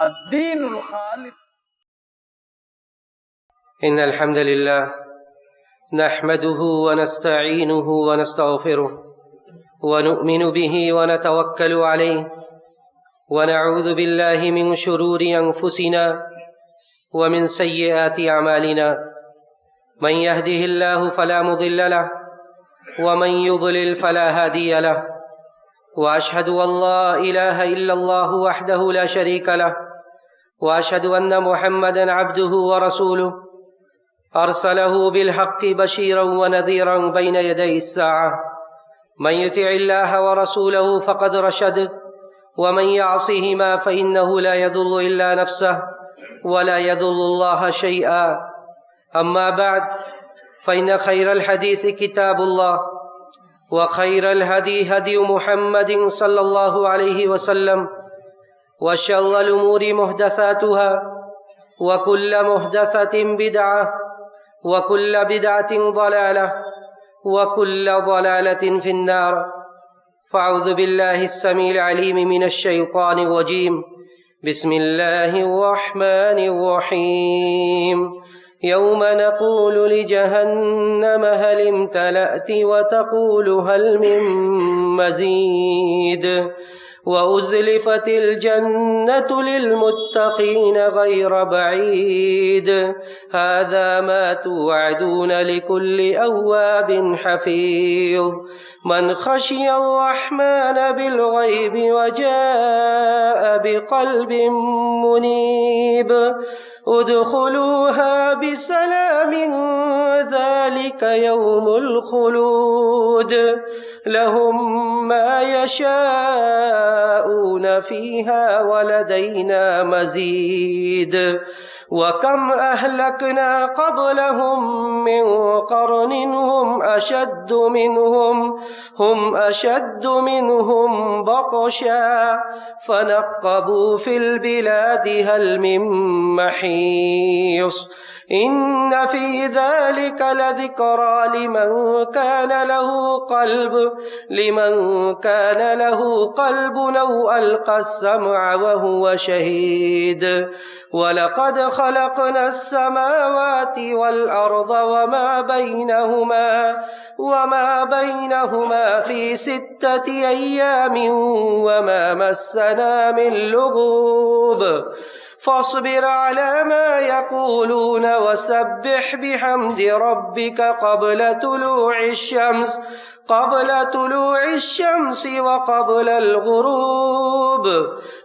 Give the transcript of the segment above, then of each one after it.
الدین الخالص. إن الحمد لله نحمده ونستعينه ونستغفره ونؤمن به ونتوكل عليه ونعوذ بالله من شرور أنفسنا ومن سيئات أعمالنا من يهده الله فلا مضل له ومن يضلل فلا هادي له وأشهد أن لا إله إلا الله وحده لا شريك له وأشهد أن محمدا عبده ورسوله أرسله بالحق بشيرا ونذيرا بين يدي الساعة من يطع الله ورسوله فقد رشد ومن يعصهما فإنه لا يضل إلا نفسه ولا يضل الله شيئا. أما بعد فإن خير الحديث كتاب الله وخير الهدي هدي محمد صلى الله عليه وسلم وشر الأمور محدثاتها وكل محدثة بدعة وكل بدعة ضلالة وكل ضلالة في النار. فأعوذ بالله السميع العليم من الشيطان الرجيم. بسم الله الرحمن الرحيم. يوم نقول لجهنم هل امتلأت وتقول هل من مزيد وأزلفت الجنة للمتقين غير بعيد هذا ما توعدون لكل أواب حفيظ من خشي الرحمن بالغيب وجاء بقلب منيب ادخلوها بسلام ذلك يوم الخلود لهم ما يشاءون فيها ولدينا مزيد وكم أهلكنا قبلهم من قرن هم أشد منهم بطشا فنقبوا في البلاد هل من محيص إن في ذلك لذكرى لمن كان له قلب أو ألقى السمع وهو شهيد. ولقد خلقنا السماوات والأرض وما بينهما في 6 أيام وما مسنا من لغوب فاصبر على ما يقولون وسبح بحمد ربك قبل طلوع الشمس وقبل الغروب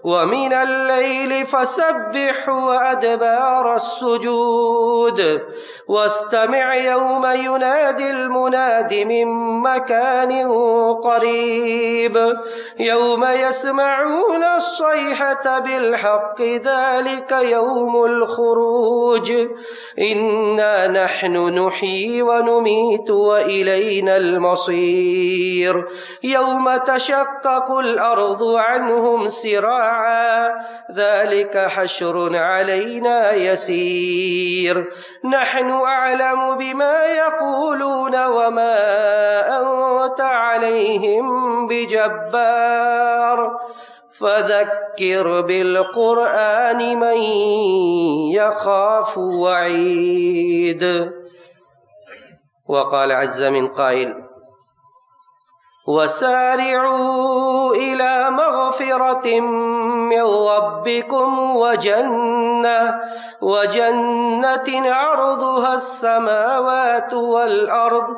ومن الليل فسبح وأدبار السجود واستمع يوم ينادي المناد من مكان قريب يوم يسمعون الصيحة بالحق ذلك يوم الخروج إنا نحن نحيي ونميت وإلينا المصير يوم تشقق الأرض عنهم سراعا ذلك حشر علينا يسير نحن أعلم بما يقولون وما أنت عليهم بجبار فذكر بالقرآن من يخاف وعيد. وقال عز من قائل وسارعوا إلى مغفرة من ربكم وجنة عرضها السماوات والأرض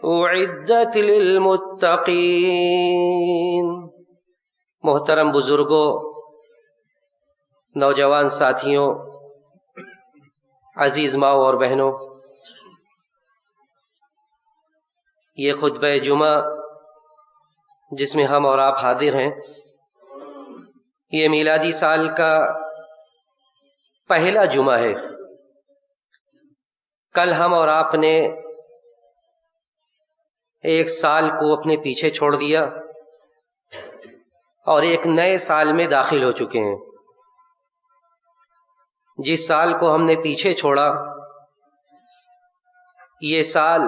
أعدت للمتقين. محترم بزرگوں، نوجوان ساتھیوں، عزیز ماؤں اور بہنوں، یہ خطبہ جمعہ جس میں ہم اور آپ حاضر ہیں، یہ میلادی سال کا پہلا جمعہ ہے. کل ہم اور آپ نے ایک سال کو اپنے پیچھے چھوڑ دیا اور ایک نئے سال میں داخل ہو چکے ہیں. جس سال کو ہم نے پیچھے چھوڑا، یہ سال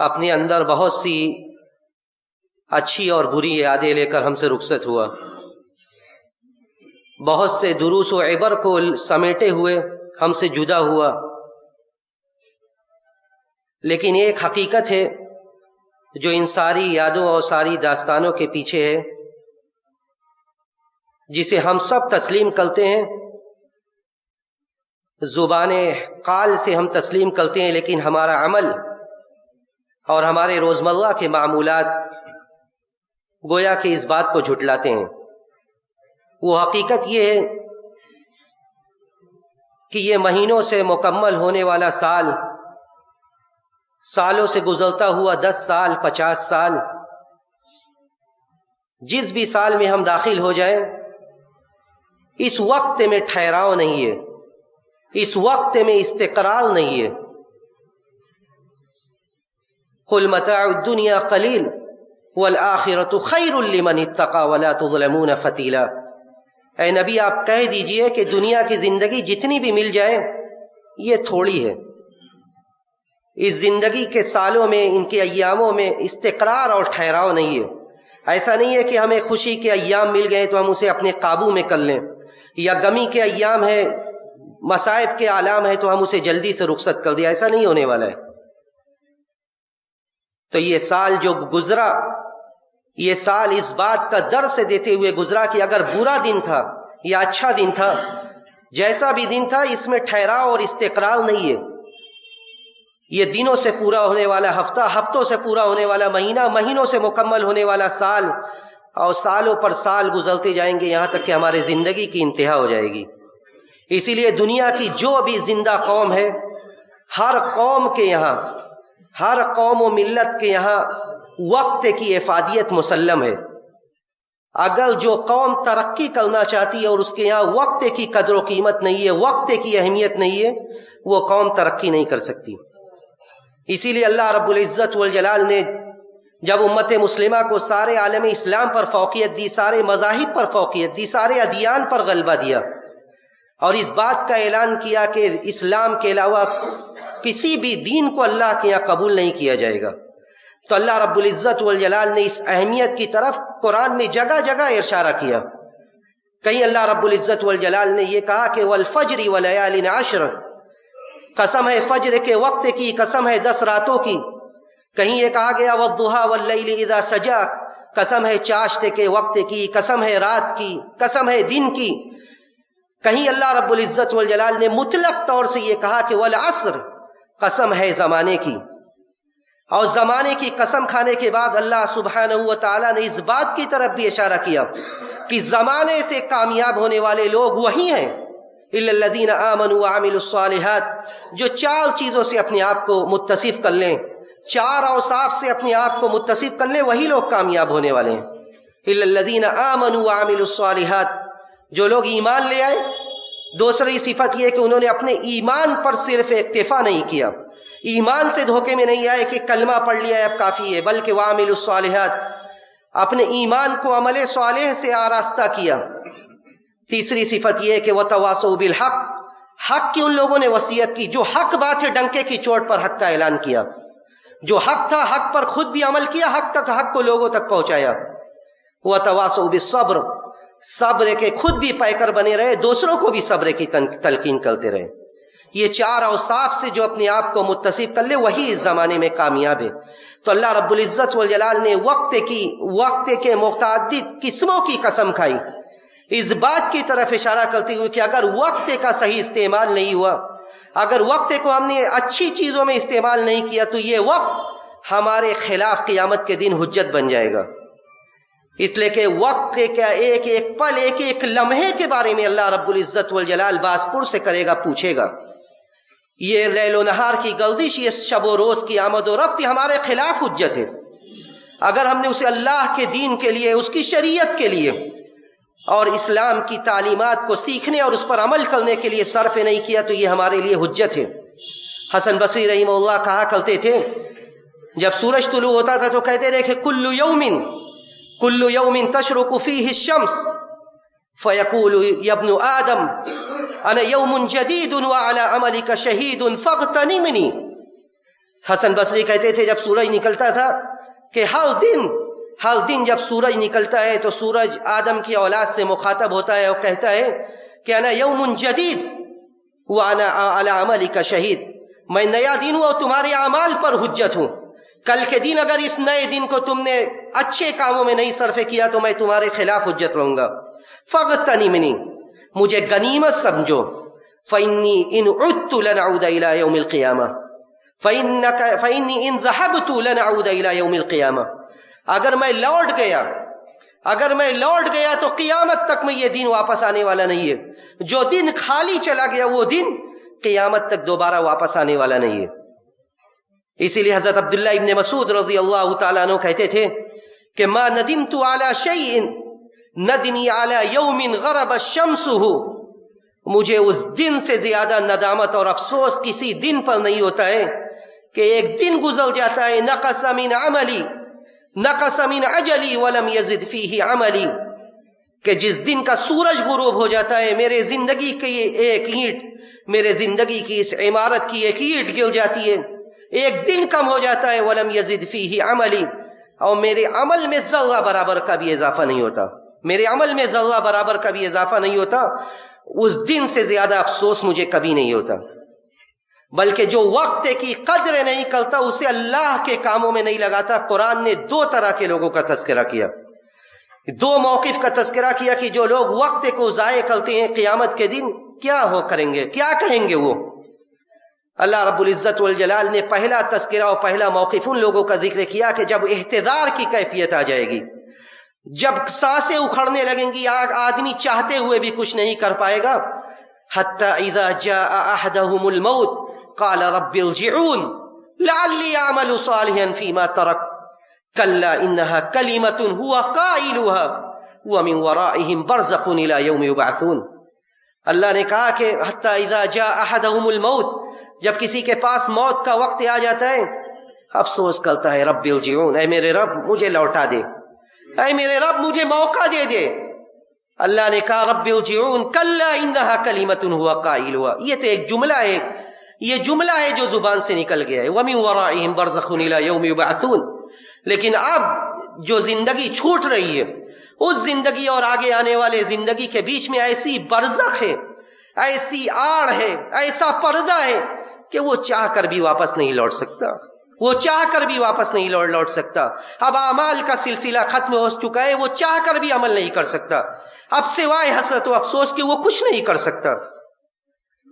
اپنے اندر بہت سی اچھی اور بری یادیں لے کر ہم سے رخصت ہوا. بہت سے دروس و عبر کو سمیٹے ہوئے ہم سے جدا ہوا، لیکن ایک حقیقت ہے جو ان ساری یادوں اور ساری داستانوں کے پیچھے ہے، جسے ہم سب تسلیم کرتے ہیں، زبان قال سے ہم تسلیم کرتے ہیں، لیکن ہمارا عمل اور ہمارے روزمرہ کے معمولات گویا کہ اس بات کو جھٹلاتے ہیں۔ وہ حقیقت یہ ہے کہ یہ مہینوں سے مکمل ہونے والا سال، سالوں سے گزرتا ہوا 10 سال 50 سال، جس بھی سال میں ہم داخل ہو جائیں، اس وقت میں ٹھہراؤ نہیں ہے، اس وقت میں استقرار نہیں ہے۔ قل متاع الدنیا قلیل والآخرۃ خیر لمن اتقى ولا تظلمون فتیلا۔ اے نبی آپ کہہ دیجئے کہ دنیا کی زندگی جتنی بھی مل جائے یہ تھوڑی ہے، اس زندگی کے سالوں میں، ان کے ایاموں میں استقرار اور ٹھہراؤ نہیں ہے۔ ایسا نہیں ہے کہ ہمیں خوشی کے ایام مل گئے تو ہم اسے اپنے قابو میں کر لیں، یا غمی کے ایام ہے، مصائب کے عالم ہے تو ہم اسے جلدی سے رخصت کر دیں، ایسا نہیں ہونے والا ہے۔ تو یہ سال جو گزرا، یہ سال اس بات کا درس دیتے ہوئے گزرا کہ اگر برا دن تھا یا اچھا دن تھا، جیسا بھی دن تھا، اس میں ٹھہراؤ اور استقرار نہیں ہے۔ یہ دنوں سے پورا ہونے والا ہفتہ، ہفتوں سے پورا ہونے والا مہینہ، مہینوں سے مکمل ہونے والا سال، اور سالوں پر سال گزرتے جائیں گے یہاں تک کہ ہمارے زندگی کی انتہا ہو جائے گی۔ اسی لیے دنیا کی جو بھی زندہ قوم ہے، ہر قوم کے یہاں، ہر قوم و ملت کے یہاں وقت کی افادیت مسلم ہے۔ اگر جو قوم ترقی کرنا چاہتی ہے اور اس کے یہاں وقت کی قدر و قیمت نہیں ہے، وقت کی اہمیت نہیں ہے، وہ قوم ترقی نہیں کر سکتی۔ اسی لیے اللہ رب العزت والجلال نے جب امت مسلمہ کو سارے عالم اسلام پر فوقیت دی، سارے مذاہب پر فوقیت دی، سارے ادیان پر غلبہ دیا، اور اس بات کا اعلان کیا کہ اسلام کے علاوہ کسی بھی دین کو اللہ کے یہاں قبول نہیں کیا جائے گا، تو اللہ رب العزت والجلال نے اس اہمیت کی طرف قرآن میں جگہ جگہ اشارہ کیا۔ کہیں اللہ رب العزت والجلال نے یہ کہا کہ والفجر وليال عشر، قسم ہے فجر کے وقت کی، قسم ہے 10 راتوں کی۔ کہیں یہ کہا گیا والضحى واللیل اذا سجا، قسم ہے چاشت کے وقت کی، قسم ہے رات کی، قسم ہے دن کی۔ کہیں اللہ رب العزت والجلال نے مطلق طور سے یہ کہا کہ والعصر، قسم ہے زمانے کی۔ اور زمانے کی قسم کھانے کے بعد اللہ سبحانہ و تعالیٰ نے اس بات کی طرف بھی اشارہ کیا کہ زمانے سے کامیاب ہونے والے لوگ وہی ہیں الا الذین آمنوا وعملوا الصالحات، جو 4 چیزوں سے اپنے آپ کو متصف کر لیں، 4 اوصاف سے اپنے آپ کو متصف کر لیں، وہی لوگ کامیاب ہونے والے ہیں۔ الا الذین آمنوا وعملوا الصالحات، جو لوگ ایمان لے آئے۔ دوسری صفت یہ کہ انہوں نے اپنے ایمان پر صرف اکتفا نہیں کیا، ایمان سے دھوکے میں نہیں آئے کہ کلمہ پڑھ لیا ہے اب کافی ہے، بلکہ وعملوا الصالحات، اپنے ایمان کو عمل صالح سے آراستہ کیا۔ تیسری صفت یہ کہ وتواصوا بالحق، حق کی ان لوگوں نے وصیت کی، جو حق بات ہے ڈنکے کی چوٹ پر حق کا اعلان کیا، جو حق تھا حق پر خود بھی عمل کیا، حق کو لوگوں تک پہنچایا۔ وتواصوا بالصبر، صبر کے خود بھی پیکر بنے رہے، دوسروں کو بھی صبر کی تلقین کرتے رہے۔ یہ 4 اوصاف سے جو اپنے آپ کو متصف کر لے وہی اس زمانے میں کامیاب ہے۔ تو اللہ رب العزت والجلال نے وقت کے متعدد قسموں کی قسم کھائی، اس بات کی طرف اشارہ کرتے ہوئے کہ اگر وقت کا صحیح استعمال نہیں ہوا، اگر وقت کو ہم نے اچھی چیزوں میں استعمال نہیں کیا، تو یہ وقت ہمارے خلاف قیامت کے دن حجت بن جائے گا۔ اس لیے کہ وقت کا ایک ایک پل، ایک ایک لمحے کے بارے میں اللہ رب العزت والجلال باز پرس سے کرے گا، پوچھے گا۔ یہ لیل و نہار کی گردش، یہ شب و روز کی آمد و رفت ہمارے خلاف حجت ہے۔ اگر ہم نے اسے اللہ کے دین کے لیے، اس کی شریعت کے لیے اور اسلام کی تعلیمات کو سیکھنے اور اس پر عمل کرنے کے لیے صرف نہیں کیا تو یہ ہمارے لیے حجت ہے۔ حسن بصری رحمہ اللہ کہا کرتے تھے، جب سورج طلوع ہوتا تھا تو کہتے رہے کہ کل یوم تشرق فیہ الشمس فیقول یا ابن آدم انا یوم جدید وعلی عملک شہید فاغتنمنی۔ حسن بصری کہتے تھے جب سورج نکلتا تھا کہ ہر دن ہر دن جب سورج نکلتا ہے تو سورج آدم کی اولاد سے مخاطب ہوتا ہے اور کہتا ہے کہ انا یوم جدید وانا علی عملک شہید، میں نیا دن ہوں اور تمہارے اعمال پر حجت ہوں. کل کے دن اگر اس نئے دن کو تم نے اچھے کاموں میں نہیں صرف کیا تو میں تمہارے خلاف حجت رہوں گا. فاغتنمنی، مجھے غنیمت سمجھو. فإنی ان عدت لن اعود الی یوم القیامہ فإنی ان ذهبت لن اعود الی یوم القیامہ. اگر میں لوٹ گیا تو قیامت تک میں یہ دن واپس آنے والا نہیں ہے. جو دن خالی چلا گیا وہ دن قیامت تک دوبارہ واپس آنے والا نہیں ہے. اسی لیے حضرت عبداللہ ابن مسعود رضی اللہ تعالیٰ عنہ کہتے تھے کہ ما ندمت علی شیء ندمی علی یوم غرب الشمس. مجھے اس دن سے زیادہ ندامت اور افسوس کسی دن پر نہیں ہوتا ہے کہ ایک دن گزر جاتا ہے نقص من اجلی ولم یزد فیہ عملی، کہ جس دن کا سورج غروب ہو جاتا ہے میرے زندگی کی ایک اینٹ، میرے زندگی کی اس عمارت کی ایک اینٹ گر جاتی ہے، ایک دن کم ہو جاتا ہے. ولم یزد فیہ عملی، اور میرے عمل میں ذرہ برابر کا بھی اضافہ نہیں ہوتا، میرے عمل میں ذرہ برابر کا بھی اضافہ نہیں ہوتا. اس دن سے زیادہ افسوس مجھے کبھی نہیں ہوتا. بلکہ جو وقت کی قدر نہیں کرتا اسے اللہ کے کاموں میں نہیں لگاتا. قرآن نے دو طرح کے لوگوں کا تذکرہ کیا، دو موقف کا تذکرہ کیا کہ جو لوگ وقت کو ضائع کرتے ہیں قیامت کے دن کیا کریں گے، کیا کہیں گے وہ. اللہ رب العزت والجلال نے پہلا تذکرہ اور پہلا موقف ان لوگوں کا ذکر کیا کہ جب احتضار کی کیفیت آ جائے گی، جب سانسیں اکھڑنے لگیں گی، آدمی چاہتے ہوئے بھی کچھ نہیں کر پائے گا. حتی اذا جاء احدهم الموت قال رب ارجعون لعلی اعمل صالحا فیما ترکت کلا انها کلمۃ هو قائلها ومن ورائهم برزخ الى یوم یبعثون. اللہ نے کہا کہ حتی اذا جاء احدهم الموت، جب کسی کے پاس موت کا وقت آ جاتا ہے افسوس کرتا ہے رب ارجعون، اے میرے رب مجھے لوٹا دے، اے میرے رب مجھے موقع دے دے. اللہ نے کہا رب ارجعون کلا انها کلمۃ هو قائلها. یہ تو ایک جملہ ہے، یہ جملہ ہے جو زبان سے نکل گیا ہے. ومن ورائهم برزخ الى یوم یبعثون. لیکن اب جو زندگی چھوٹ رہی ہے اس زندگی اور آگے آنے والے زندگی کے بیچ میں ایسی برزخ ہے، ایسی آڑ ہے، ایسا پردہ ہے کہ وہ چاہ کر بھی واپس نہیں لوٹ سکتا، وہ چاہ کر بھی واپس نہیں لوٹ سکتا. اب اعمال کا سلسلہ ختم ہو چکا ہے، وہ چاہ کر بھی عمل نہیں کر سکتا، اب سوائے حسرت و افسوس کے وہ کچھ نہیں کر سکتا.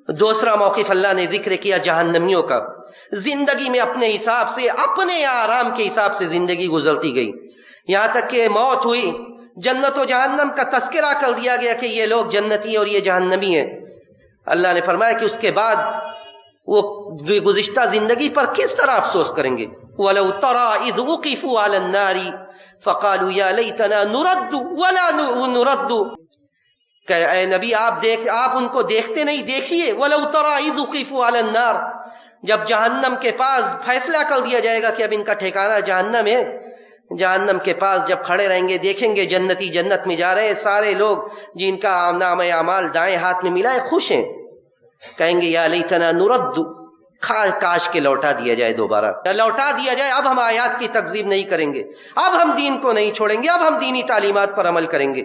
دوسرا موقف اللہ نے ذکر کیا جہنمیوں کا. زندگی میں اپنے حساب سے، اپنے آرام کے حساب سے زندگی گزرتی گئی، یہاں تک کہ موت ہوئی، جنت و جہنم کا تذکرہ کر دیا گیا کہ یہ لوگ جنتی اور یہ جہنمی ہیں. اللہ نے فرمایا کہ اس کے بعد وہ گزشتہ زندگی پر کس طرح افسوس کریں گے. وَلَوْ تَرَىٰ إِذْ وُقِفُوا عَلَى النَّارِ فَقَالُوا يَا لَيْتَنَا نُرَدُّ وَلَا نُرَدُّ. کہ اے نبی آپ ان کو دیکھتے نہیں، دیکھیے. وَلَوْ تَرَىٰ إِذْ وُقِفُوا عَلَى النَّارِ، جب جہنم کے پاس فیصلہ کر دیا جائے گا کہ اب ان کا ٹھکانہ جہنم ہے، جہنم کے پاس جب کھڑے رہیں گے دیکھیں گے جنتی جنت میں جا رہے ہیں، سارے لوگ جن کا نام اعمال دائیں ہاتھ میں ملا ہے خوش ہیں، کہیں گے یا لیتنا نرد، کاش کے لوٹا دیا جائے، دوبارہ لوٹا دیا جائے، اب ہم آیات کی تکذیب نہیں کریں گے، اب ہم دین کو نہیں چھوڑیں گے، اب ہم دینی تعلیمات پر عمل کریں گے.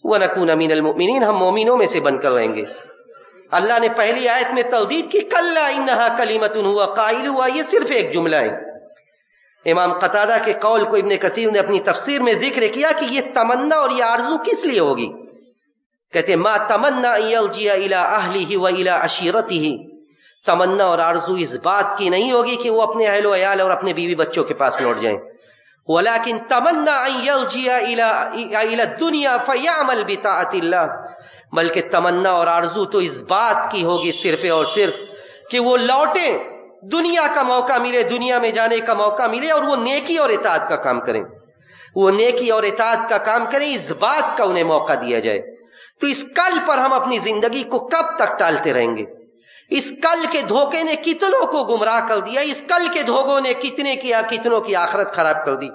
وَنَكُونَ مِنَ الْمُؤْمِنِينَ، ہم مومنوں میں سے بن کر رہیں گے. اللہ نے پہلی آیت میں تردید کی کلا انہا کلمۃ ہوا قائل ہوا، یہ صرف ایک جملہ ہے. امام قتادہ کے قول کو ابن کثیر نے اپنی تفسیر میں ذکر کیا کہ یہ تمنا اور یہ آرزو کس لیے ہوگی. کہتے ما تمنا ان یرجع الی اہلہ و الی عشیرتہ، تمنا اور آرزو اس بات کی نہیں ہوگی کہ وہ اپنے اہل و عیال اور اپنے بیوی بچوں کے پاس لوٹ جائیں، ولیکن تمنا ان یرجع الی الدنیا فیعمل بطاعت اللہ، بلکہ تمنا اور آرزو تو اس بات کی ہوگی صرف اور صرف کہ وہ لوٹیں، دنیا کا موقع ملے، دنیا میں جانے کا موقع ملے اور وہ نیکی اور اطاعت کا کام کریں، وہ نیکی اور اطاعت کا کام کریں، اس بات کا انہیں موقع دیا جائے. تو اس کل پر ہم اپنی زندگی کو کب تک ٹالتے رہیں گے؟ اس کل کے دھوکے نے کتنوں کو گمراہ کر دیا، اس کل کے دھوکوں نے کتنوں کی آخرت خراب کر دی.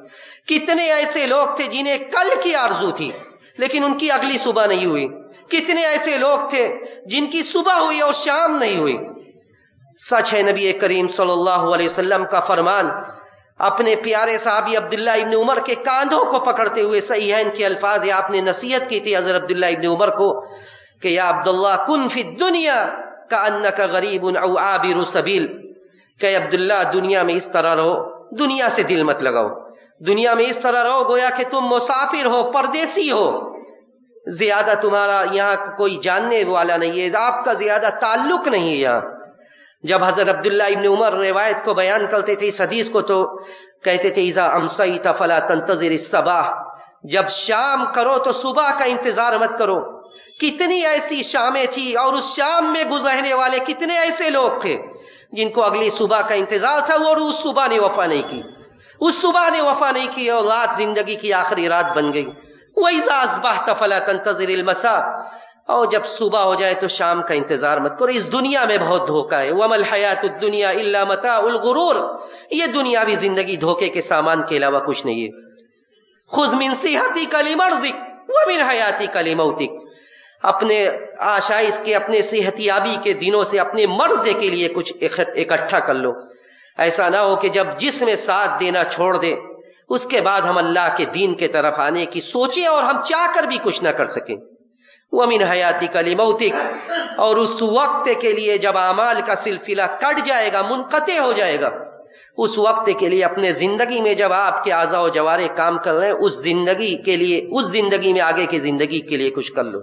کتنے ایسے لوگ تھے جنہیں کل کی آرزو تھی لیکن ان کی اگلی صبح نہیں ہوئی، کتنے ایسے لوگ تھے جن کی صبح ہوئی اور شام نہیں ہوئی. سچ ہے نبی کریم صلی اللہ علیہ وسلم کا فرمان، اپنے پیارے صحابی عبداللہ ابن عمر کے کاندھوں کو پکڑتے ہوئے صحیحین کے الفاظ ہے، آپ نے نصیحت کی تھی حضرت عبداللہ ابن عمر کو کہ یا عبداللہ کن فی الدنیا کأنک غریب او عابر سبیل، کہ عبداللہ دنیا میں اس طرح رہو، دنیا سے دل مت لگاؤ، دنیا میں اس طرح رہو گویا کہ تم مسافر ہو، پردیسی ہو، زیادہ تمہارا یہاں کوئی جاننے والا نہیں ہے، آپ کا زیادہ تعلق نہیں ہے یہاں۔ جب حضرت عبداللہ ابن عمر روایت کو بیان کرتے تھے اس حدیث کو تو کہتے تھے اذا امسیت فلا تنتظر الصباح، جب شام کرو تو صبح کا انتظار مت کرو۔ کتنی ایسی شامیں تھی اور اس شام میں گزرنے والے کتنے ایسے لوگ تھے جن کو اگلی صبح کا انتظار تھا، وہ اس صبح نے وفا نہیں کی، اس صبح نے وفا نہیں کی اور رات زندگی کی آخری رات بن گئی۔ وَإِذَا أَصْبَحْتَ فَلَا تَنْتَظِرِ الْمَسَاءَ، اور جب صبح ہو جائے تو شام کا انتظار مت کرو، اس دنیا میں بہت دھوکہ ہے۔ وَمَا الْحَيَاةُ الدُّنْيَا إِلَّا مَتَاعُ الْغُرُورِ، یہ دنیاوی زندگی دھوکے کے سامان کے علاوہ کچھ نہیں ہے۔ خُذْ مِنْ صِحَتِكَ لِمَرْضِكَ وَمِنْ حَيَاتِكَ لِمَوْتِكَ، اپنے آشائش کے، اپنے صحت یابی کے دنوں سے اپنے مرض کے لیے کچھ اکٹھا کر لو۔ ایسا نہ ہو کہ جب جسم ساتھ دینا چھوڑ دے اس کے بعد ہم اللہ کے دین کے طرف آنے کی سوچیں اور ہم چاہ کر بھی کچھ نہ کر سکیں۔ وَمِنْ حَيَاتِكَ لِمَوْتِكَ، اور اس وقت کے لیے جب اعمال کا سلسلہ کٹ جائے گا، منقطع ہو جائے گا، اس وقت کے لیے اپنے زندگی میں جب آپ کے اعضاء و جوارح کام کر رہے ہیں، اس زندگی کے لیے، اس زندگی میں آگے کی زندگی کے لیے کچھ کر لو۔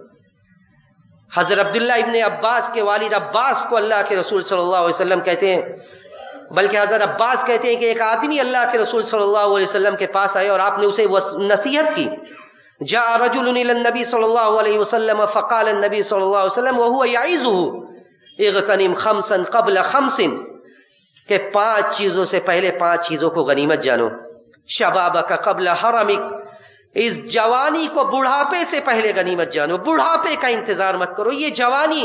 حضرت عبداللہ ابن عباس کے والد عباس کو اللہ کے رسول صلی اللہ علیہ وسلم کہتے ہیں، بلکہ حضرت عباس کہتے ہیں کہ ایک آدمی اللہ کے رسول صلی اللہ علیہ وسلم کے پاس آئے اور آپ نے اسے نصیحت کی۔ جاء رجل الى النبی صلی اللہ علیہ وسلم فقال النبی صلی اللہ علیہ وسلم وهو يعظه اغتنم خمسا قبل خمس، کہ 5 چیزوں سے پہلے 5 چیزوں کو غنیمت جانو۔ شبابک قبل حرمک، اس جوانی کو بڑھاپے سے پہلے غنیمت جانو، بڑھاپے کا انتظار مت کرو، یہ جوانی،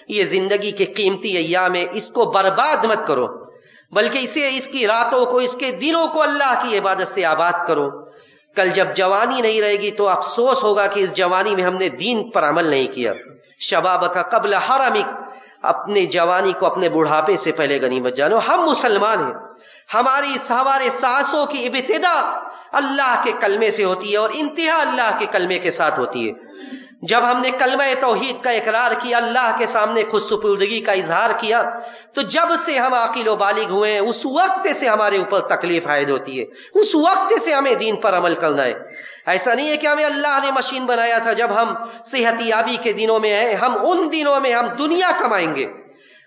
یہ زندگی کے قیمتی ایام ہے، اس کو برباد مت کرو، بلکہ اسے، اس کی راتوں کو، اس کے دنوں کو اللہ کی عبادت سے آباد کرو۔ کل جب جوانی نہیں رہے گی تو افسوس ہوگا کہ اس جوانی میں ہم نے دین پر عمل نہیں کیا۔ شبابک قبل حرمک، اپنے جوانی کو اپنے بڑھاپے سے پہلے غنیمت جانو۔ ہم مسلمان ہیں، ہمارے سانسوں کی ابتدا اللہ کے کلمے سے ہوتی ہے اور انتہا اللہ کے کلمے کے ساتھ ہوتی ہے۔ جب ہم نے کلمہ توحید کا اقرار کیا، اللہ کے سامنے خود سپردگی کا اظہار کیا، تو جب سے ہم عاقل و بالغ ہوئے ہیں اس وقت سے ہمارے اوپر تکلیف عائد ہوتی ہے، اس وقت سے ہمیں دین پر عمل کرنا ہے۔ ایسا نہیں ہے کہ ہمیں اللہ نے مشین بنایا تھا جب ہم صحت یابی کے دنوں میں ہیں، ہم ان دنوں میں ہم دنیا کمائیں گے،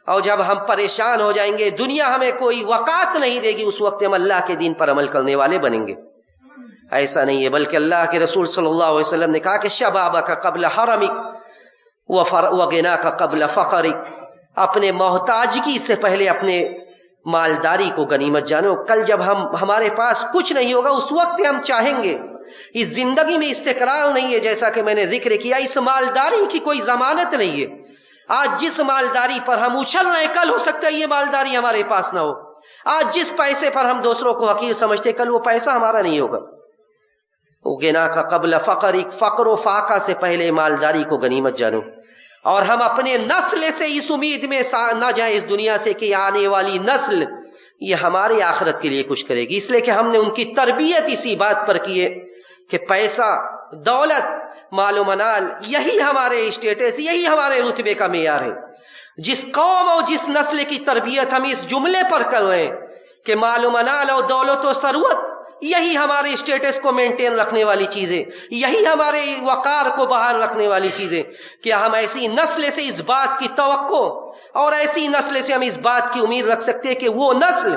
اور جب ہم پریشان ہو جائیں گے، دنیا ہمیں کوئی وقات نہیں دے گی، اس وقت ہم اللہ کے دین پر عمل کرنے والے بنیں گے۔ ایسا نہیں ہے، بلکہ اللہ کے رسول صلی اللہ علیہ وسلم نے کہا کہ شبابک قبل حرمک وغناک قبل فقرک، اپنے محتاجگی سے پہلے اپنے مالداری کو غنیمت جانو۔ کل جب ہمارے پاس کچھ نہیں ہوگا اس وقت ہم چاہیں گے، اس زندگی میں استقرار نہیں ہے، جیسا کہ میں نے ذکر کیا، اس مالداری کی کوئی ضمانت نہیں ہے۔ آج جس مالداری پر ہم اچھل رہے ہیں، کل ہو سکتا ہے یہ مالداری ہمارے پاس نہ ہو۔ آج جس پیسے پر ہم دوسروں کو حقیر سمجھتے، کل وہ پیسہ ہمارا نہیں ہوگا۔ غنا کا قبل فقرک، فقر و فاقہ سے پہلے مالداری کو غنیمت جانو، اور ہم اپنے نسل سے اس امید میں نہ جائیں اس دنیا سے کہ آنے والی نسل یہ ہماری آخرت کے لیے کچھ کرے گی، اس لیے کہ ہم نے ان کی تربیت اسی بات پر کی ہے کہ پیسہ، دولت، مال و منال، یہی ہمارے اسٹیٹس، یہی ہمارے رتبے کا معیار ہے۔ جس قوم اور جس نسل کی تربیت ہم اس جملے پر کر رہے ہیں کہ مال و منال اور دولت و ثروت یہی ہمارے اسٹیٹس کو مینٹین رکھنے والی چیزیں، یہی ہمارے وقار کو بحال رکھنے والی چیزیں، کیا ہم ایسی نسل سے اس بات کی توقع اور ایسی نسل سے ہم اس بات کی امید رکھ سکتے کہ وہ نسل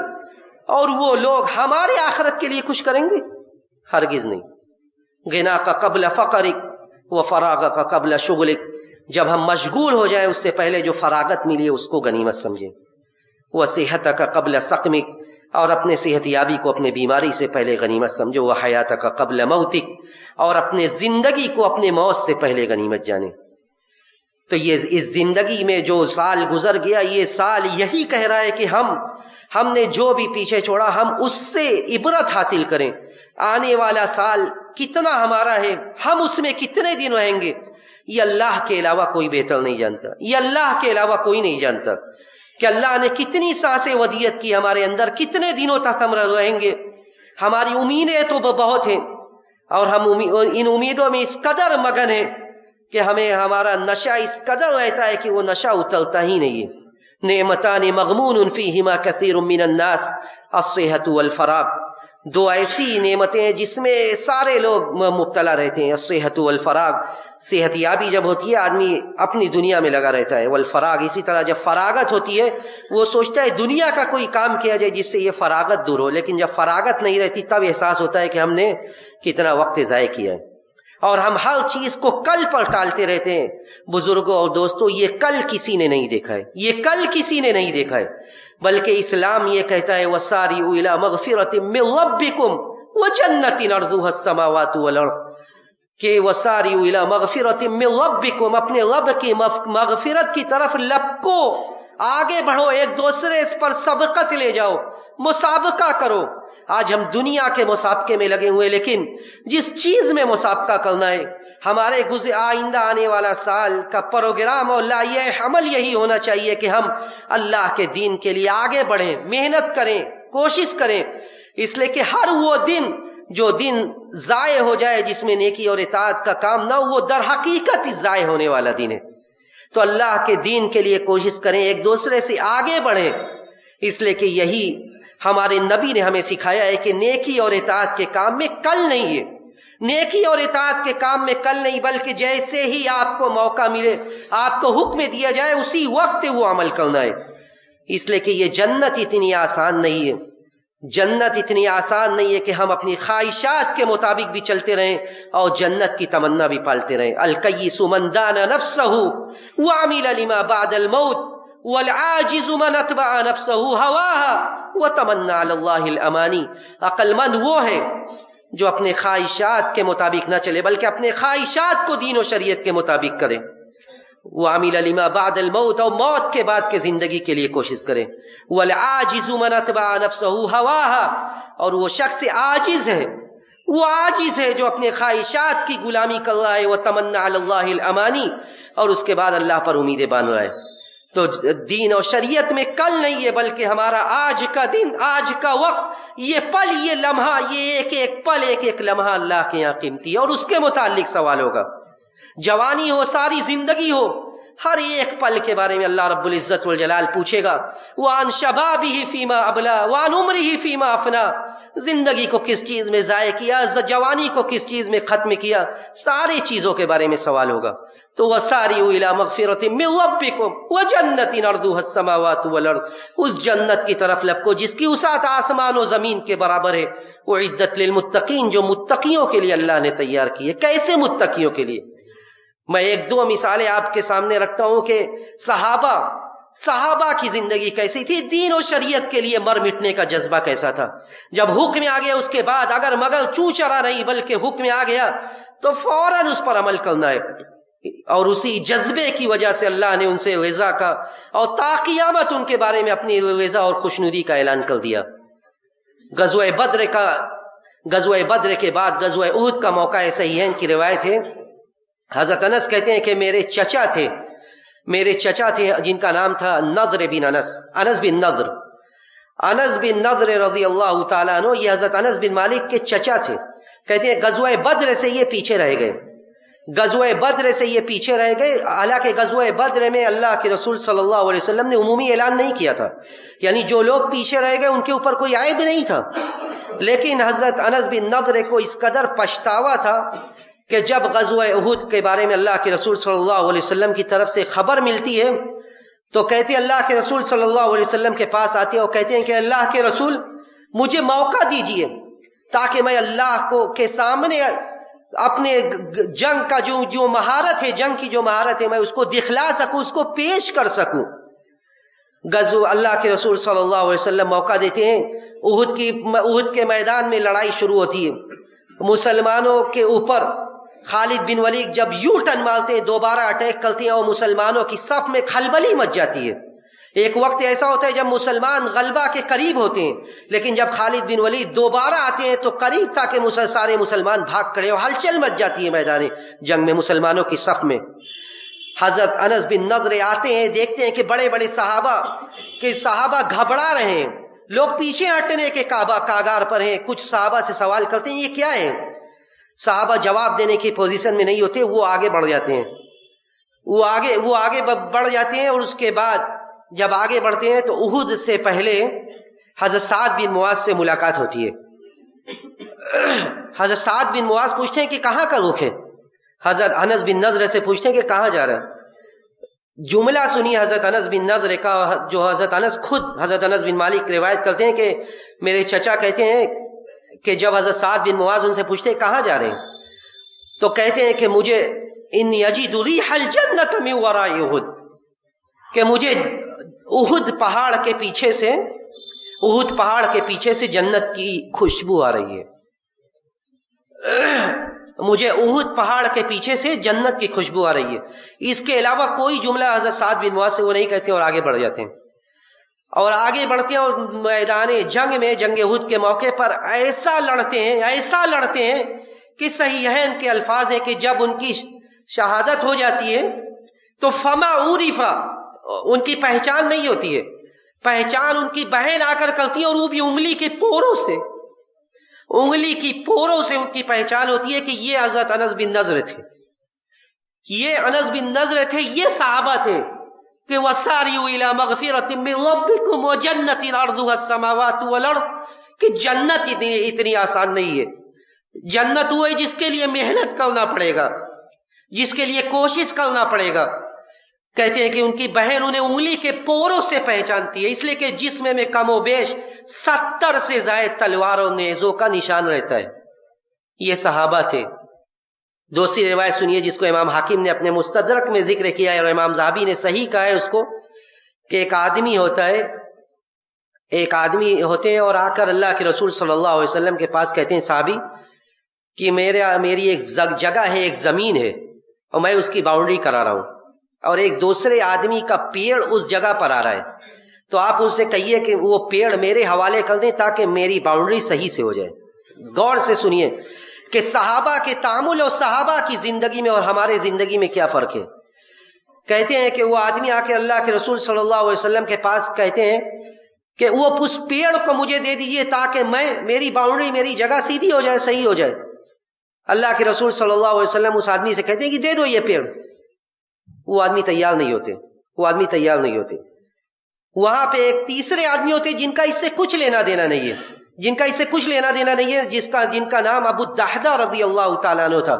اور وہ لوگ ہمارے آخرت کے لیے کچھ کریں گے؟ ہرگز نہیں۔ غنا کا قبل فقرک و فراغ کا قبل شغلک، جب ہم مشغول ہو جائیں اس سے پہلے جو فراغت ملی ہے اس کو غنیمت سمجھیں۔ وہ صحت کا قبل سقمک، اور اپنے صحت یابی کو اپنے بیماری سے پہلے غنیمت سمجھو۔ وہ حیات کا قبل موتک، اور اپنے زندگی کو اپنے موت سے پہلے غنیمت جانے۔ تو یہ اس زندگی میں جو سال گزر گیا، یہ سال یہی کہہ رہا ہے کہ ہم نے جو بھی پیچھے چھوڑا ہم اس سے عبرت حاصل کریں۔ آنے والا سال کتنا ہمارا ہے، ہم اس میں کتنے دن رہیں گے، یہ اللہ کے علاوہ کوئی بہتر نہیں جانتا، یہ اللہ کے علاوہ کوئی نہیں جانتا کہ اللہ نے کتنی سانسیں ودیعت کی ہمارے اندر، کتنے دنوں تک ہم رہیں گے۔ ہماری امیدیں تو بہت ہیں اور ہم ان امیدوں میں اس قدر مگن ہیں کہ ہمیں ہمارا نشہ اس قدر رہتا ہے کہ وہ نشہ اترتا ہی نہیں ہے۔ نعمتان مغمون فیہما کثیر من الناس الصحت والفراغ، دو ایسی نعمتیں ہیں جس میں سارے لوگ مبتلا رہتے ہیں۔ الصحت والفراغ، صحت یابی جب ہوتی ہے آدمی اپنی دنیا میں لگا رہتا ہے، والفراغ اسی طرح جب فراغت ہوتی ہے وہ سوچتا ہے دنیا کا کوئی کام کیا جائے جس سے یہ فراغت دور ہو، لیکن جب فراغت نہیں رہتی تب احساس ہوتا ہے کہ ہم نے کتنا وقت ضائع کیا ہے، اور ہم ہر چیز کو کل پر ٹالتے رہتے ہیں۔ بزرگوں اور دوستوں، یہ کل کسی نے نہیں دیکھا ہے، یہ کل کسی نے نہیں دیکھا ہے، بلکہ اسلام یہ کہتا ہے وَسَارِعُوا إِلَىٰ مَغْفِرَةٍ مِّن رَّبِّكُمْ وَجَنَّةٍ عَرْضُهَا السَّمَاوَاتُ وَالْأَرْضُ، کہ وَسَارِعُوا إِلَىٰ مَغْفِرَةٍ مِّن رَّبِّكُمْ، اپنے رب کی مغفرت کی طرف لپکو، آگے بڑھو، ایک دوسرے پر سبقت لے جاؤ، مسابقہ کرو۔ آج ہم دنیا کے مسابقے میں لگے ہوئے، لیکن جس چیز میں مسابقہ کرنا ہے، ہمارے آئندہ آنے والا سال کا پروگرام اور لائحہ عمل یہی ہونا چاہیے کہ ہم اللہ کے دین کے لیے آگے بڑھیں، محنت کریں، کوشش کریں، اس لیے کہ ہر وہ دن جو دن ضائع ہو جائے جس میں نیکی اور اطاعت کا کام نہ ہو، وہ در حقیقت ہی ضائع ہونے والا دن ہے۔ تو اللہ کے دین کے لیے کوشش کریں، ایک دوسرے سے آگے بڑھیں، اس لیے کہ یہی ہمارے نبی نے ہمیں سکھایا ہے کہ نیکی اور اطاعت کے کام میں کل نہیں ہے، نیکی اور اطاعت کے کام میں کل نہیں، بلکہ جیسے ہی آپ کو موقع ملے، آپ کو حکم دیا جائے، اسی وقت وہ عمل کرنا ہے۔ اس لیے کہ یہ جنت اتنی آسان نہیں ہے، جنت اتنی آسان نہیں ہے کہ ہم اپنی خواہشات کے مطابق بھی چلتے رہیں اور جنت کی تمنا بھی پالتے رہیں۔ الکیس من دان نفسہ وعمل لما بعد الموت والعاجز من اتبع نفسہ ہواها وتمنى علی اللہ الامانی، عقل مند وہ ہے جو اپنے خواہشات کے مطابق نہ چلے بلکہ اپنے خواہشات کو دین و شریعت کے مطابق کرے۔ وعمل لما بعد الموت، اور موت کے بعد کے زندگی کے لیے کوشش کرے۔ والعاجز من اتبع نفسہ ہواها، اور وہ شخص عاجز ہے، وہ عاجز ہے جو اپنے خواہشات کی غلامی کر رہا ہے۔ وتمنى علی اللہ الامانی، اور اس کے بعد اللہ پر امیدیں باندھ رہا ہے۔ تو دین اور شریعت میں کل نہیں ہے، بلکہ ہمارا آج کا دن، آج کا وقت، یہ پل، یہ لمحہ، یہ ایک ایک پل، ایک ایک لمحہ اللہ کے یہاں قیمتی ہے، اور اس کے متعلق سوال ہوگا۔ جوانی ہو، ساری زندگی ہو، ہر ایک پل کے بارے میں اللہ رب العزت والجلال پوچھے گا۔ وَعَنْ شَبَابِهِ فِيمَا أَبْلَىٰ وَعَنْ عُمْرِهِ فِيمَا أَفْنَىٰ، زندگی کو کس چیز میں ضائع کیا، جوانی کو کس چیز میں ختم کیا، ساری چیزوں کے بارے میں سوال ہوگا۔ تو وَسَارِعُوا إِلَىٰ مَغْفِرَةٍ مِّن رَّبِّكُمْ وَجَنَّةٍ عَرْضُهَا السَّمَاوَاتُ وَالْأَرْضُ، اس جنت کی طرف لپکو جس کی وسعت آسمان و زمین کے برابر ہے۔ وَعِدَّتْ لِلْمُتَّقِينَ، جو متقیوں کے لیے اللہ نے تیار کی ہے۔ کیسے متقیوں کے لیے؟ میں ایک دو مثالیں آپ کے سامنے رکھتا ہوں کہ صحابہ کی زندگی کیسی تھی، دین و شریعت کے لیے مر مٹنے کا جذبہ کیسا تھا۔ جب حکم آ گیا اس کے بعد اگر مگر چوں چرا نہیں بلکہ حکم آ گیا تو فوراً اس پر عمل کرنا ہے، اور اسی جذبے کی وجہ سے اللہ نے ان سے رضا کا اور تا قیامت ان کے بارے میں اپنی رضا اور خوشنودی کا اعلان کر دیا۔ غزوہ بدر کے بعد غزوہ احد کا موقع ہے، صحیحین کی روایت ہے۔ حضرت انس کہتے ہیں کہ میرے چچا تھے جن کا نام تھا نضر بن انس بن نضر رضی اللہ تعالیٰ عنہ، یہ حضرت انس بن مالک کے چچا تھے۔ کہتے ہیں غزوہ بدر سے یہ پیچھے رہ گئے، حالانکہ غزوہ بدر میں اللہ کے رسول صلی اللہ علیہ وسلم نے عمومی اعلان نہیں کیا تھا، یعنی جو لوگ پیچھے رہ گئے ان کے اوپر کوئی عیب نہیں تھا، لیکن حضرت انس بن نضر کو اس قدر پچھتاوا تھا کہ جب غزوہ احد کے بارے میں اللہ کے رسول صلی اللہ علیہ وسلم کی طرف سے خبر ملتی ہے تو کہتے ہیں اللہ کے رسول صلی اللہ علیہ وسلم کے پاس آتے ہیں اور کہتے ہیں کہ اللہ کے رسول مجھے موقع دیجئے تاکہ میں اللہ کو کے سامنے اپنے جنگ کا جو مہارت ہے، جنگ کی جو مہارت ہے، میں اس کو دکھلا سکوں، اس کو پیش کر سکوں۔ اللہ کے رسول صلی اللہ علیہ وسلم موقع دیتے ہیں، احد کے میدان میں لڑائی شروع ہوتی ہے، مسلمانوں کے اوپر خالد بن ولید جب یوں ٹرن مارتے ہیں، دوبارہ اٹیک کرتے ہیں اور مسلمانوں کی صف میں کھلبلی مچ جاتی ہے۔ ایک وقت ایسا ہوتا ہے جب مسلمان غلبہ کے قریب ہوتے ہیں، لیکن جب خالد بن ولید دوبارہ آتے ہیں تو قریب تھا کہ سارے مسلمان بھاگ کھڑے اور ہلچل مچ جاتی ہے میدان جنگ میں مسلمانوں کی صف میں۔ حضرت انس بن نضر آتے ہیں، دیکھتے ہیں کہ بڑے بڑے صحابہ گھبرا رہے ہیں، لوگ پیچھے ہٹنے کے کاغار پر ہیں. کچھ صحابہ سے سوال کرتے ہیں یہ کیا ہے؟ صحابہ جواب دینے کی پوزیشن میں نہیں ہوتے، وہ آگے بڑھ جاتے ہیں. وہ آگے بڑھ جاتے ہیں، اور اس کے بعد جب آگے بڑھتے ہیں تو احد سے پہلے حضرت سعد بن معاذ سے ملاقات ہوتی ہے. حضرت سعد بن معاذ پوچھتے ہیں کہ کہاں کا رخ ہے؟ حضرت انس بن نضر سے پوچھتے ہیں کہ کہاں جا رہا ہے؟ جملہ سنی حضرت انس بن نضر کا، جو حضرت انس خود حضرت انس بن مالک روایت کرتے ہیں کہ میرے چچا کہتے ہیں کہ جب حضرت سعد بن معاذ ان سے پوچھتے ہیں کہاں جا رہے ہیں تو کہتے ہیں کہ مجھے انی اجد ریح الجنۃ من وراء احد، کہ مجھے احد پہاڑ کے پیچھے سے جنت کی خوشبو آ رہی ہے. مجھے احد پہاڑ کے پیچھے سے جنت کی خوشبو آ رہی ہے. اس کے علاوہ کوئی جملہ حضرت سعد بن معاذ سے وہ نہیں کہتے اور آگے بڑھ جاتے ہیں. اور آگے بڑھتے ہیں اور میدان جنگ میں، جنگ احد کے موقع پر ایسا لڑتے ہیں کہ صحیحین کے الفاظ ہیں کہ جب ان کی شہادت ہو جاتی ہے تو فما عرفا، ان کی پہچان نہیں ہوتی ہے. پہچان ان کی بہن آ کر کرتی ہے، اور وہ بھی انگلی کی پوروں سے ان کی پہچان ہوتی ہے کہ یہ حضرت انس بن نضر تھے، یہ صحابہ تھے کہ وَسَارِعُوا إِلَىٰ مَغْفِرَةٍ مِّن رَّبِّكُمْ وَجَنَّةٍ عَرْضُهَا السَّمَاوَاتُ وَالْأَرْضُ، کہ جنت اتنی آسان نہیں ہے. جنت وہ ہے جس کے لیے محنت کرنا پڑے گا، جس کے لیے کوشش کرنا پڑے گا. کہتے ہیں کہ ان کی بہن انہیں انگلی کے پوروں سے پہچانتی ہے، اس لیے کہ جسم میں کم و بیش 70 سے زائد تلوار اور نیزوں کا نشان رہتا ہے. یہ صحابہ تھے. دوسری روایت سنیے جس کو امام حاکم نے اپنے مستدرک میں ذکر کیا ہے اور امام ذہبی نے صحیح کہا ہے اس کو، کہ ایک آدمی ہوتے ہیں اور آ کر اللہ کے رسول صلی اللہ علیہ وسلم کے پاس کہتے ہیں صحابی کہ میری ایک جگہ ہے، ایک زمین ہے، اور میں اس کی باؤنڈری کرا رہا ہوں، اور ایک دوسرے آدمی کا پیڑ اس جگہ پر آ رہا ہے، تو آپ ان سے کہیے کہ وہ پیڑ میرے حوالے کر دیں تاکہ میری باؤنڈری صحیح سے ہو جائے. غور سے سنیے کہ صحابہ کے تعامل اور صحابہ کی زندگی میں اور ہمارے زندگی میں کیا فرق ہے. کہتے ہیں کہ وہ آدمی آ کے اللہ کے رسول صلی اللہ علیہ وسلم کے پاس کہتے ہیں کہ وہ اس پیڑ کو مجھے دے دیجئے تاکہ میری باؤنڈری، میری جگہ سیدھی ہو جائے، صحیح ہو جائے. اللہ کے رسول صلی اللہ علیہ وسلم اس آدمی سے کہتے ہیں کہ دے دو یہ پیڑ. وہ آدمی تیار نہیں ہوتے. وہاں پہ ایک تیسرے آدمی ہوتے جن کا اس سے کچھ لینا دینا نہیں ہے، جن کا نام ابو الدحدہ رضی اللہ تعالیٰ عنہ تھا.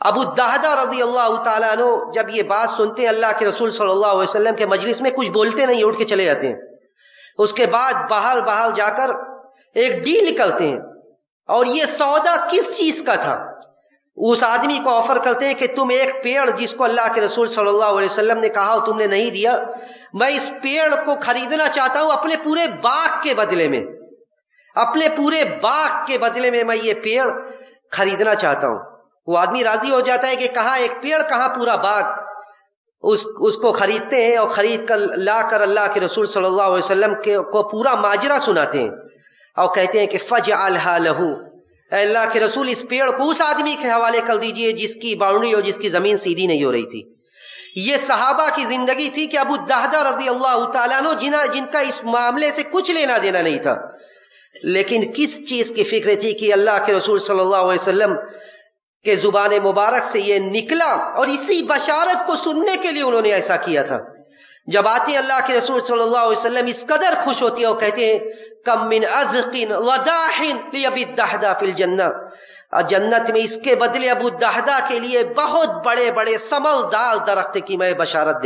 ابو الدحدہ رضی اللہ تعالیٰ عنہ جب یہ بات سنتے ہیں اللہ کے رسول صلی اللہ علیہ وسلم کے مجلس میں، کچھ بولتے نہیں، اٹھ کے چلے جاتے ہیں. اس کے بعد باہر جا کر ایک ڈیل کرتے ہیں. اور یہ سودا کس چیز کا تھا؟ اس آدمی کو آفر کرتے ہیں کہ تم ایک پیڑ جس کو اللہ کے رسول صلی اللہ علیہ وسلم نے کہا اور تم نے نہیں دیا، میں اس پیڑ کو خریدنا چاہتا ہوں اپنے پورے باغ کے بدلے میں میں یہ پیڑ خریدنا چاہتا ہوں. وہ آدمی راضی ہو جاتا ہے کہ کہاں ایک پیڑ کہاں پورا باغ. اس کو خریدتے ہیں اور خرید کر لا کر اللہ کے رسول صلی اللہ علیہ وسلم کو پورا ماجرا سناتے ہیں اور کہتے ہیں کہ فجعلها له، اے اللہ کے رسول اس پیڑ کو اس آدمی کے حوالے کر دیجئے جس کی باؤنڈری اور جس کی زمین سیدھی نہیں ہو رہی تھی. یہ صحابہ کی زندگی تھی کہ ابو الدحدہ رضی اللہ تعالیٰ عنہ جن کا اس معاملے سے کچھ لینا دینا نہیں تھا، لیکن کس چیز کی فکر تھی کہ اللہ کے رسول صلی اللہ علیہ وسلم کے زبان مبارک سے یہ نکلا، اور اسی بشارت کو سننے کے لیے انہوں نے ایسا کیا تھا. جب آتے ہیں اللہ کے رسول صلی اللہ علیہ وسلم اس قدر خوش ہوتی ہے اور کہتے ہیں کم من اذق وداح لابی الدحدہ فی الجنہ، جنت میں اس کے بدلے ابو الدحدہ کے لیے بہت بڑے بڑے سملدار درخت کی میں بشارت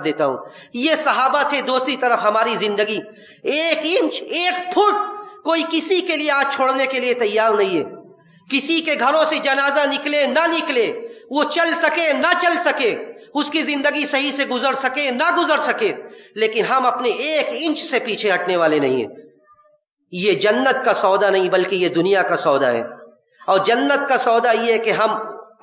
دیتا ہوں، یہ صحابہ تھے. دوسری طرف ہماری زندگی 1 انچ 1 فٹ کوئی کسی کے لیے آج چھوڑنے کے لیے تیار نہیں ہے. کسی کے گھروں سے جنازہ نکلے نہ نکلے، وہ چل سکے نہ چل سکے، اس کی زندگی صحیح سے گزر سکے نہ گزر سکے، لیکن ہم اپنے 1 انچ سے پیچھے ہٹنے والے نہیں ہیں. یہ جنت کا سودا نہیں بلکہ یہ دنیا کا سودا ہے. اور جنت کا سودا یہ ہے کہ ہم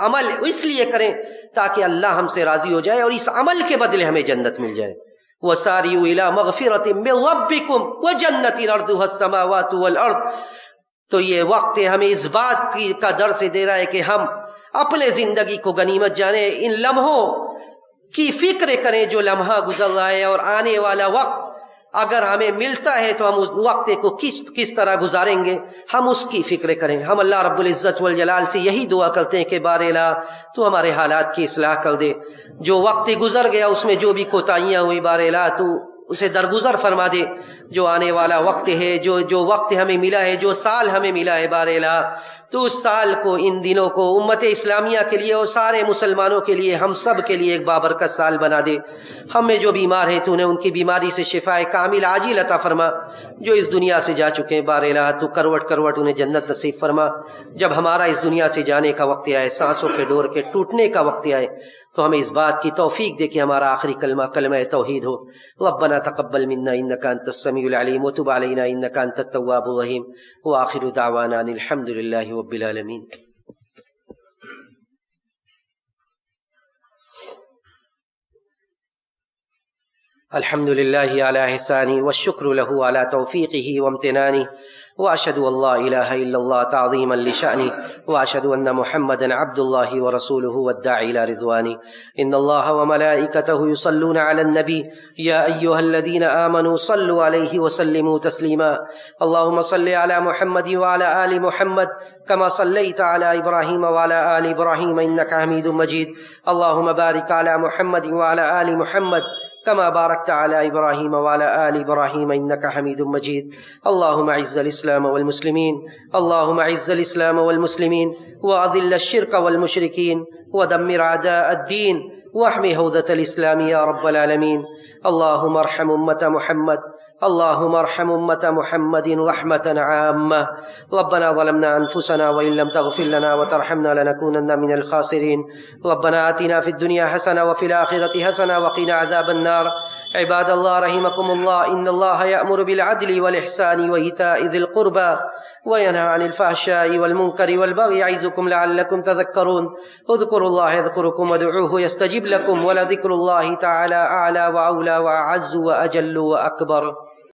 عمل اس لیے کریں تاکہ اللہ ہم سے راضی ہو جائے اور اس عمل کے بدلے ہمیں جنت مل جائے. وَسَارِعُوا إِلَىٰ مَغْفِرَةٍ مِّن رَّبِّكُمْ وَجَنَّةٍ عَرْضُهَا السَّمَاوَاتُ وَالْأَرْضُ. تو یہ وقت ہمیں اس بات کا درس دے رہا ہے کہ ہم اپنے زندگی کو غنیمت جانیں. ان لمحوں کی فکر کریں جو لمحہ گزر رہا ہے اور آنے والا وقت اگر ہمیں ملتا ہے تو ہم اس وقت کو کس طرح گزاریں گے، ہم اس کی فکر کریں. ہم اللہ رب العزت والجلال سے یہی دعا کرتے ہیں کہ بار الہ تو ہمارے حالات کی اصلاح کر دے. جو وقت گزر گیا اس میں جو بھی کوتاہیاں ہوئی بار الہ تو اسے درگزر فرما دے. جو آنے والا وقت ہے، جو وقت ہمیں ملا ہے، جو سال ہمیں ملا ہے بار الہ تو اس سال کو، ان دنوں کو امت اسلامیہ کے لیے اور سارے مسلمانوں کے لیے، ہم سب کے لیے ایک بابرکت سال بنا دے. ہم میں جو بیمار ہیں تو انہیں ان کی بیماری سے شفائے کامل عاجل عطا فرما. جو اس دنیا سے جا چکے ہیں بار الہ تو کروٹ کروٹ انہیں جنت نصیب فرما. جب ہمارا اس دنیا سے جانے کا وقت آئے، سانسوں کے ڈور کے ٹوٹنے کا وقت آئے، تو ہمیں اس بات کی توفیق دے کہ ہمارا آخری کلمہ کلمہ توحید ہو. ربنا تقبل منا انك انت السميع العليم وتب علينا انك انت التواب الرحيم واخر دعوانا ان الحمد لله رب العالمين. الحمد لله على احسانه والشكر له على توفيقه وامتنانه واشهد ان لا اله الا الله تعظيما لشأنه واشهد ان محمدا عبد الله ورسوله والداعي الى رضوانه. ان الله وملائكته يصلون على النبي يا ايها الذين امنوا صلوا عليه وسلموا تسليما. اللهم صل على محمد وعلى ال محمد كما صليت على ابراهيم وعلى ال ابراهيم انك حميد مجيد. اللهم بارك على محمد وعلى ال محمد كما باركت على إبراهيم وعلى آل إبراهيم إنك حميد مجيد. اللهم أعز الإسلام والمسلمين، اللهم أعز الإسلام والمسلمين وأذل الشرك والمشركين ودمر أعداء الدين واحمي حوزة الإسلام يا رب العالمين. اللهم ارحم أمة محمد، اللهم ارحم أمة محمد رحمة عامة. ربنا ظلمنا أنفسنا وإن لم تغفر لنا وترحمنا لنكونن من الخاسرين. ربنا آتنا في الدنيا حسنة وفي الآخرة حسنة وقنا عذاب النار. عباد الله رحمكم الله، إن الله يأمر بالعدل والإحسان وإيتاء ذي القربى وينهى عن الفحشاء والمنكر والبغي يعظكم لعلكم تذكرون. اذكروا الله يذكركم وادعوه يستجب لكم ولذكر الله تعالى أعلى وأولى وأعز وأجل وأكبر.